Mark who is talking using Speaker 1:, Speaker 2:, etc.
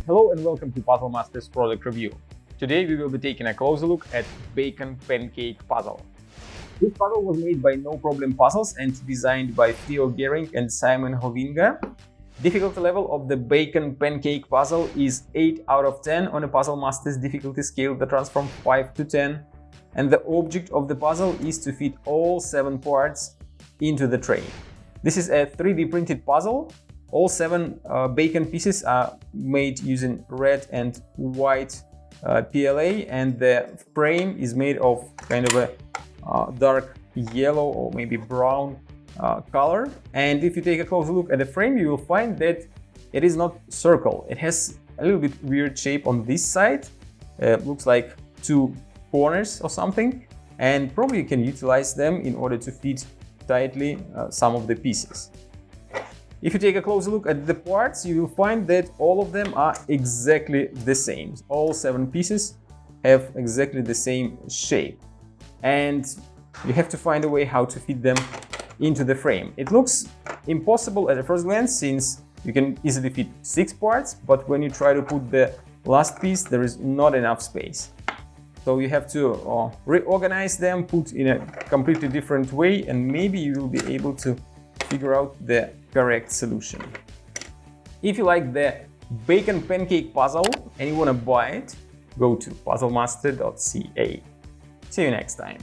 Speaker 1: Hello and welcome to Puzzle Masters product review. Today we will be taking a closer look at Bacon Pancake Puzzle. This puzzle was made by No Problem Puzzles and designed by Theo Gehring and Simon Hovinga. Difficulty level of the Bacon Pancake Puzzle is 8 out of 10 on a Puzzle Masters difficulty scale that runs from 5 to 10. And the object of the puzzle is to fit all 7 parts into the tray. This is a 3D printed puzzle. All 7 bacon pieces are made using red and white PLA, and the frame is made of kind of a dark yellow or maybe brown color. And if you take a closer look at the frame, you will find that it is not circle. It has a little bit weird shape on this side. Looks like 2 corners or something, and probably you can utilize them in order to fit tightly some of the pieces. If you take a closer look at the parts, you will find that all of them are exactly the same. All 7 pieces have exactly the same shape, and you have to find a way how to fit them into the frame. It looks impossible at a first glance since you can easily fit 6 parts, but when you try to put the last piece, there is not enough space. So you have to reorganize them, put in a completely different way, and maybe you will be able to figure out the correct solution. If you like the Bacon Pancake Puzzle and you want to buy it, go to puzzlemaster.ca. See you next time.